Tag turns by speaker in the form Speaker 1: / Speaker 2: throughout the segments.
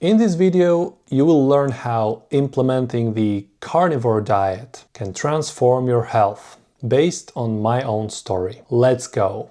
Speaker 1: In this video, you will learn how implementing the carnivore diet can transform your health based on my own story. Let's go!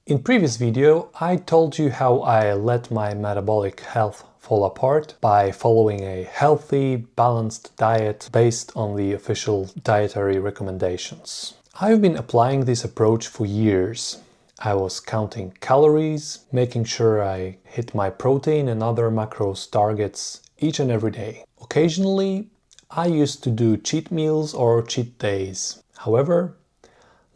Speaker 1: In previous video, I told you how I let my metabolic health fall apart by following a healthy, balanced diet based on the official dietary recommendations. I've been applying this approach for years. I was counting calories, making sure I hit my protein and other macros targets each and every day. Occasionally, I used to do cheat meals or cheat days. However,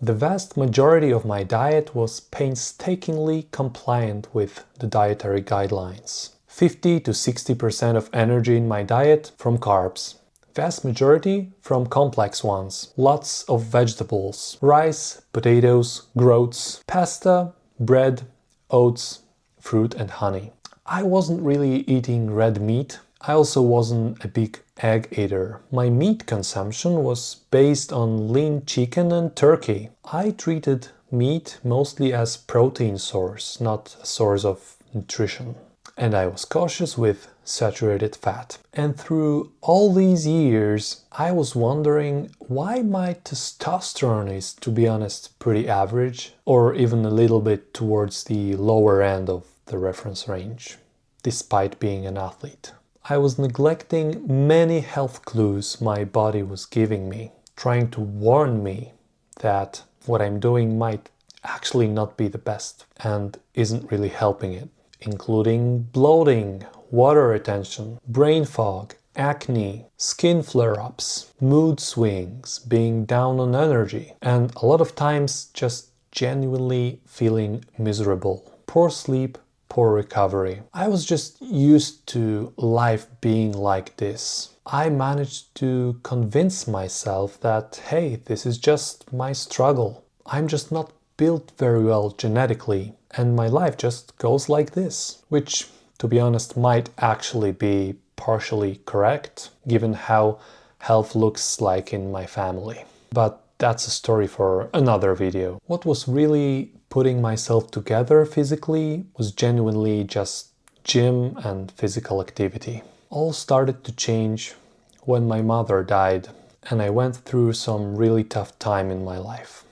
Speaker 1: the vast majority of my diet was painstakingly compliant with the dietary guidelines. 50 to 60% of energy in my diet from carbs. Vast majority from complex ones. Lots of vegetables, rice, potatoes, groats, pasta, bread, oats, fruit and honey. I wasn't really eating red meat. I also wasn't a big egg eater. My meat consumption was based on lean chicken and turkey. I treated meat mostly as protein source, not a source of nutrition. And I was cautious with saturated fat. And through all these years, I was wondering why my testosterone is, to be honest, pretty average, or even a little bit towards the lower end of the reference range, despite being an athlete. I was neglecting many health clues my body was giving me, trying to warn me that what I'm doing might actually not be the best and isn't really helping it, including bloating, water retention, brain fog, acne, skin flare-ups, mood swings, being down on energy, and a lot of times just genuinely feeling miserable. Poor sleep, poor recovery. I was just used to life being like this. I managed to convince myself that, hey, this is just my struggle. I'm just not built very well genetically, and my life just goes like this. Which, to be honest, might actually be partially correct, given how health looks like in my family. But that's a story for another video. What was really putting myself together physically was genuinely just gym and physical activity. All started to change when my mother died, and I went through some really tough time in my life.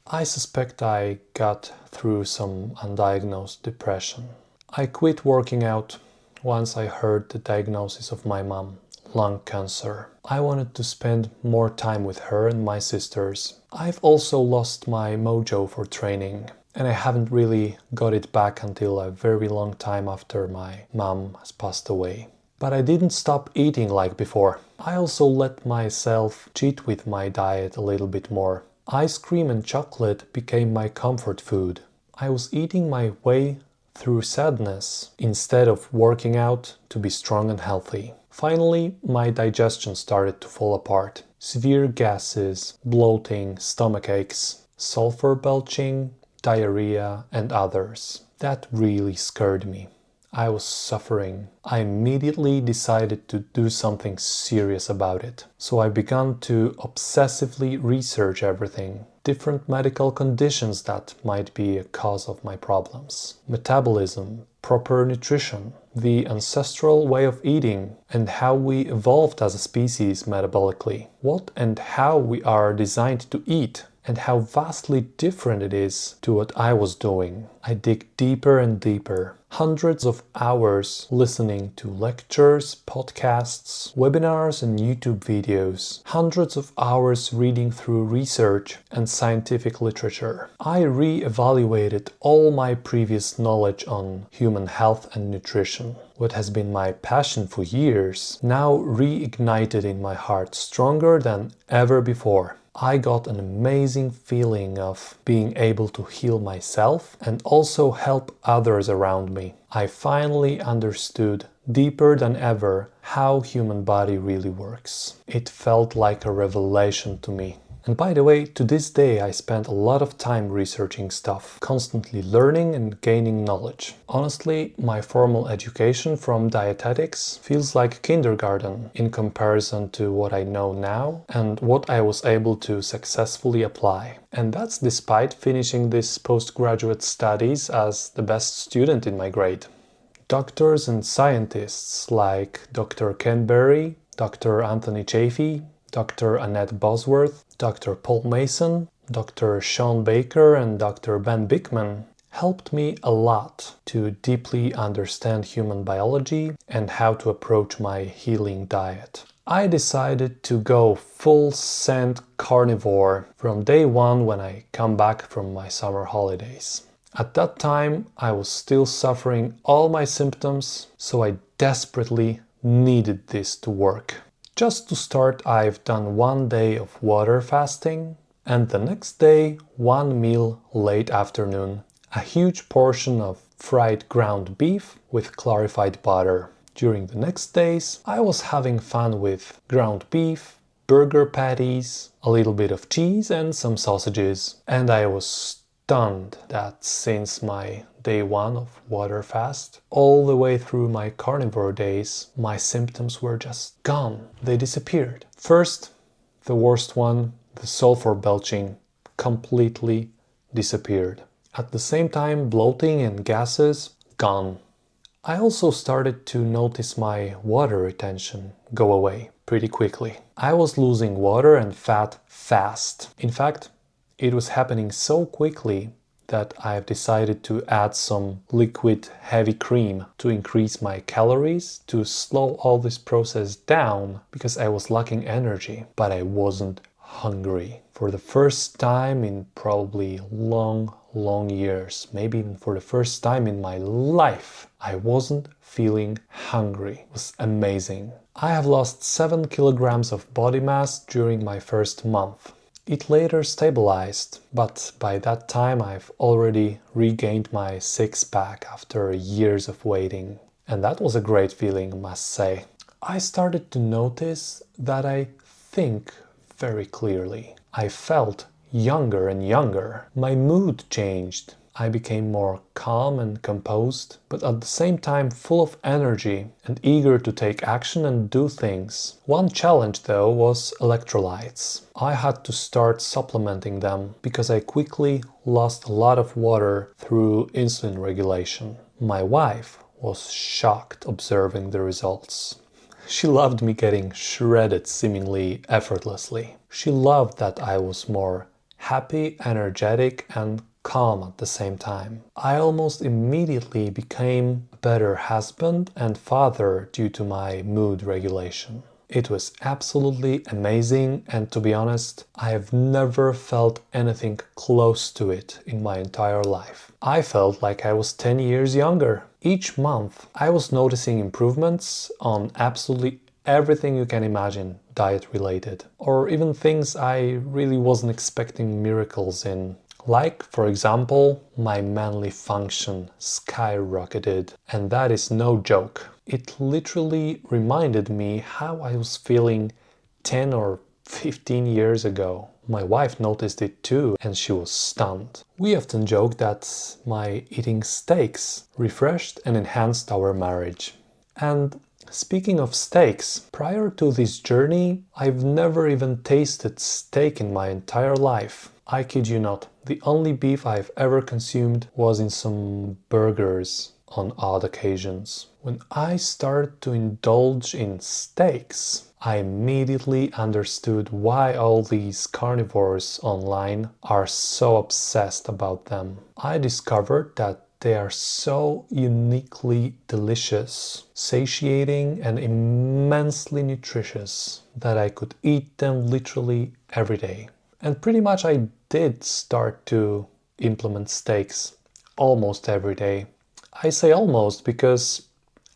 Speaker 1: I suspect I got through some undiagnosed depression. I quit working out once I heard the diagnosis of my mom, lung cancer. I wanted to spend more time with her and my sisters. I've also lost my mojo for training, and I haven't really got it back until a very long time after my mom has passed away. But I didn't stop eating like before. I also let myself cheat with my diet a little bit more. Ice cream and chocolate became my comfort food. I was eating my way through sadness instead of working out to be strong and healthy. Finally, my digestion started to fall apart. Severe gases, bloating, stomach aches, sulfur belching, diarrhea, and others. That really scared me. I was suffering. I immediately decided to do something serious about it. So I began to obsessively research everything. Different medical conditions that might be a cause of my problems. Metabolism, proper nutrition, the ancestral way of eating, and how we evolved as a species metabolically. What and how we are designed to eat, and how vastly different it is to what I was doing. I dig deeper and deeper. Hundreds of hours listening to lectures, podcasts, webinars and YouTube videos. Hundreds of hours reading through research and scientific literature. I re-evaluated all my previous knowledge on human health and nutrition. What has been my passion for years now reignited in my heart stronger than ever before. I got an amazing feeling of being able to heal myself and also help others around me. I finally understood deeper than ever how human body really works. It felt like a revelation to me. And by the way, to this day I spend a lot of time researching stuff, constantly learning and gaining knowledge. Honestly, my formal education from dietetics feels like kindergarten in comparison to what I know now and what I was able to successfully apply. And that's despite finishing this postgraduate studies as the best student in my grade. Doctors and scientists like Dr. Ken Berry, Dr. Anthony Chaffee, Dr. Annette Bosworth, Dr. Paul Mason, Dr. Sean Baker and Dr. Ben Bickman helped me a lot to deeply understand human biology and how to approach my healing diet. I decided to go full send carnivore from day one when I come back from my summer holidays. At that time, I was still suffering all my symptoms, so I desperately needed this to work. Just to start, I've done 1 day of water fasting, and the next day, 1 meal late afternoon, a huge portion of fried ground beef with clarified butter. During the next days, I was having fun with ground beef, burger patties, a little bit of cheese and some sausages. And I was stunned that since my day 1 of water fast, all the way through my carnivore days, my symptoms were just gone. They disappeared. First, the worst one, the sulfur belching, completely disappeared. At the same time, bloating and gases, gone. I also started to notice my water retention go away pretty quickly. I was losing water and fat fast. In fact, it was happening so quickly that I've decided to add some liquid heavy cream to increase my calories to slow all this process down because I was lacking energy, but I wasn't hungry. For the first time in probably long years, maybe even for the first time in my life, I wasn't feeling hungry. It was amazing. I have lost 7 kilograms of body mass during my first month. It later stabilized, but by that time I've already regained my six-pack after years of waiting. And that was a great feeling, I must say. I started to notice that I think very clearly. I felt younger and younger. My mood changed. I became more calm and composed, but at the same time full of energy and eager to take action and do things. One challenge though was electrolytes. I had to start supplementing them because I quickly lost a lot of water through insulin regulation. My wife was shocked observing the results. She loved me getting shredded seemingly effortlessly. She loved that I was more happy, energetic, and calm at the same time. I almost immediately became a better husband and father due to my mood regulation. It was absolutely amazing, and to be honest, I have never felt anything close to it in my entire life. I felt like I was 10 years younger. Each month, I was noticing improvements on absolutely everything you can imagine diet related, or even things I really wasn't expecting miracles in. Like, for example, my manly function skyrocketed, and that is no joke. It literally reminded me how I was feeling 10 or 15 years ago. My wife noticed it too, and she was stunned. We often joke that my eating steaks refreshed and enhanced our marriage. And speaking of steaks, prior to this journey, I've never even tasted steak in my entire life. I kid you not, the only beef I've ever consumed was in some burgers on odd occasions. When I started to indulge in steaks, I immediately understood why all these carnivores online are so obsessed about them. I discovered that they are so uniquely delicious, satiating, and immensely nutritious that I could eat them literally every day. And pretty much I did start to implement steaks almost every day. I say almost because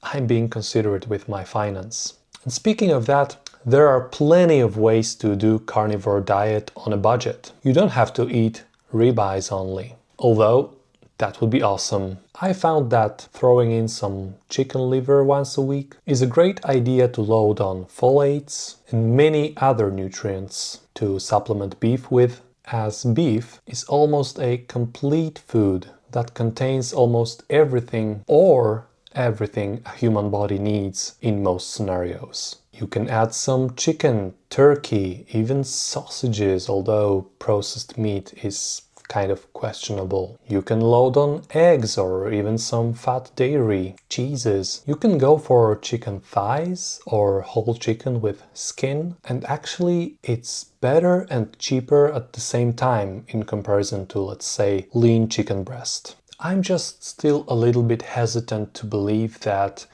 Speaker 1: I'm being considerate with my finance. And speaking of that, there are plenty of ways to do carnivore diet on a budget. You don't have to eat ribeyes only, although that would be awesome. I found that throwing in some chicken liver once a week is a great idea to load on folates and many other nutrients to supplement beef with, as beef is almost a complete food that contains almost everything or everything a human body needs in most scenarios. You can add some chicken, turkey, even sausages, although processed meat is kind of questionable. You can load on eggs or even some fat dairy, cheeses. You can go for chicken thighs or whole chicken with skin, and actually it's better and cheaper at the same time in comparison to, let's say, lean chicken breast. I'm just still a little bit hesitant to believe that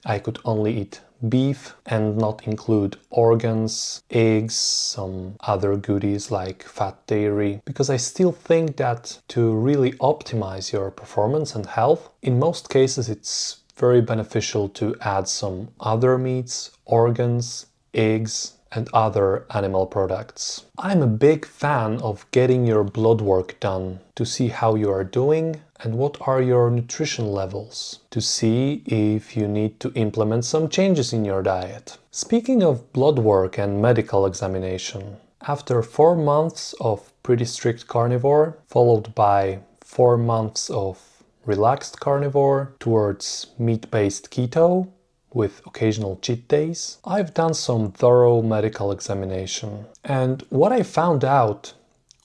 Speaker 1: I could only eat beef and not include organs, eggs, some other goodies like fat dairy, because I still think that to really optimize your performance and health, in most cases it's very beneficial to add some other meats, organs, eggs, and other animal products. I'm a big fan of getting your blood work done to see how you are doing and what are your nutrition levels, to see if you need to implement some changes in your diet. Speaking of blood work and medical examination, after 4 months of pretty strict carnivore, followed by 4 months of relaxed carnivore towards meat-based keto, with occasional cheat days, I've done some thorough medical examination. And what I found out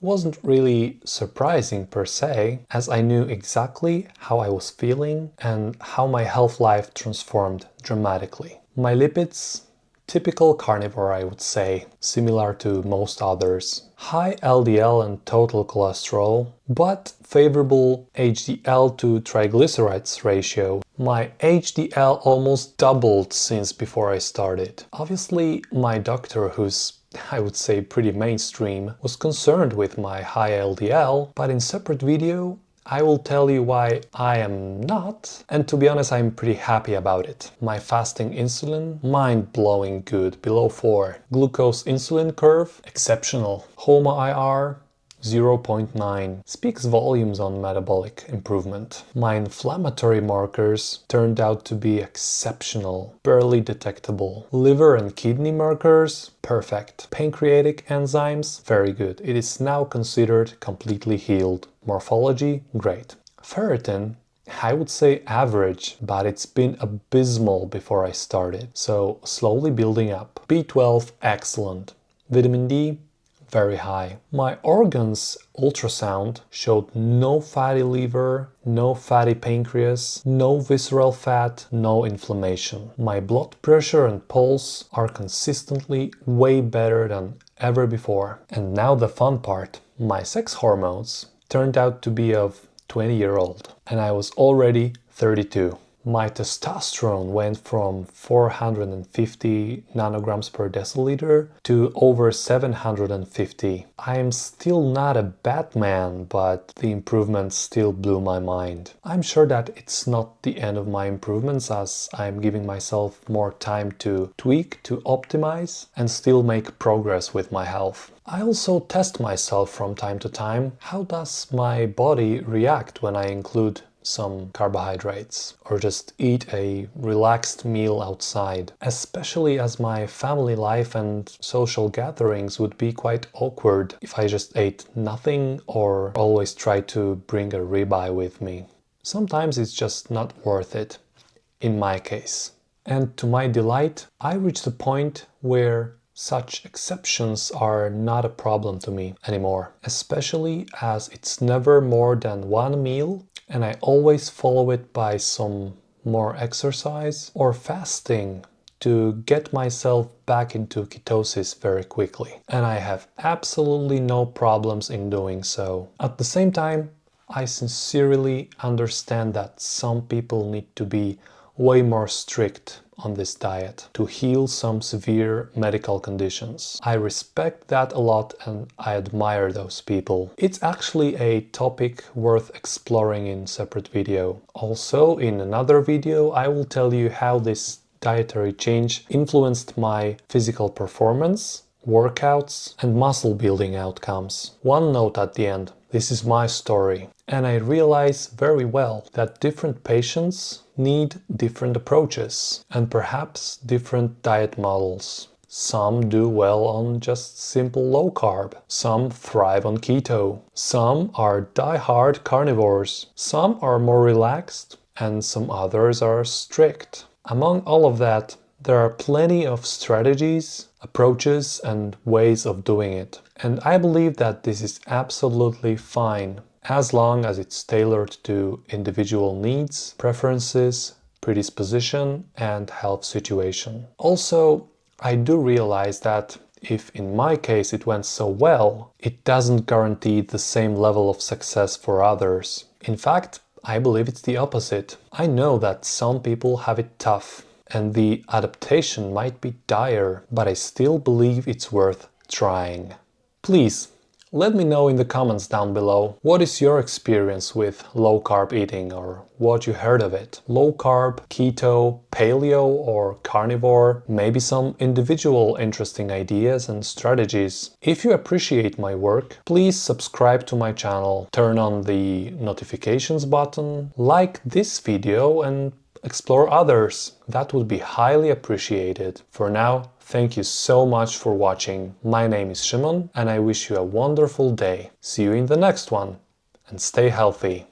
Speaker 1: wasn't really surprising per se, as I knew exactly how I was feeling and how my health life transformed dramatically. My lipids, typical carnivore I would say, similar to most others. High LDL and total cholesterol, but favorable HDL to triglycerides ratio. My HDL almost doubled since before I started. Obviously, my doctor, who's I would say pretty mainstream, was concerned with my high LDL, but in separate video I will tell you why I am not, and to be honest I'm pretty happy about it. My fasting insulin, mind-blowing good, below 4. Glucose insulin curve, exceptional. HOMA-IR, 0.9, speaks volumes on metabolic improvement. My inflammatory markers turned out to be exceptional, barely detectable. Liver and kidney markers, perfect. Pancreatic enzymes, very good. It is now considered completely healed. Morphology, great. Ferritin, I would say average, but it's been abysmal before I started, so slowly building up. B12, excellent. Vitamin D, very high. My organs ultrasound showed no fatty liver, no fatty pancreas, no visceral fat, no inflammation. My blood pressure and pulse are consistently way better than ever before. And now the fun part. My sex hormones turned out to be of 20-year-old, and I was already 32. My testosterone went from 450 nanograms per deciliter to over 750. I am still not a bad man, but the improvements still blew my mind. I'm sure that it's not the end of my improvements, as I'm giving myself more time to tweak, to optimize, and still make progress with my health. I also test myself from time to time. How does my body react when I include some carbohydrates or just eat a relaxed meal outside, especially as my family life and social gatherings would be quite awkward if I just ate nothing or always tried to bring a ribeye with me. Sometimes it's just not worth it, in my case. And to my delight, I reached a point where such exceptions are not a problem to me anymore, especially as it's never more than one meal and I always follow it by some more exercise or fasting to get myself back into ketosis very quickly. And I have absolutely no problems in doing so. At the same time, I sincerely understand that some people need to be way more strict on this diet to heal some severe medical conditions. I respect that a lot and I admire those people. It's actually a topic worth exploring in separate video. Also, in another video, I will tell you how this dietary change influenced my physical performance, workouts, and muscle building outcomes. One note at the end. This is my story, and I realize very well that different patients need different approaches and perhaps different diet models. Some do well on just simple low carb, some thrive on keto, some are die-hard carnivores, some are more relaxed, and some others are strict. Among all of that, there are plenty of strategies, approaches, and ways of doing it. And I believe that this is absolutely fine, as long as it's tailored to individual needs, preferences, predisposition, and health situation. Also, I do realize that if in my case it went so well, it doesn't guarantee the same level of success for others. In fact, I believe it's the opposite. I know that some people have it tough, and the adaptation might be dire, but I still believe it's worth trying. Please, let me know in the comments down below, what is your experience with low-carb eating, or what you heard of it? Low-carb, keto, paleo or carnivore? Maybe some individual interesting ideas and strategies. If you appreciate my work, please subscribe to my channel, turn on the notifications button, like this video and explore others. That would be highly appreciated. For now, thank you so much for watching. My name is Szymon and I wish you a wonderful day. See you in the next one and stay healthy.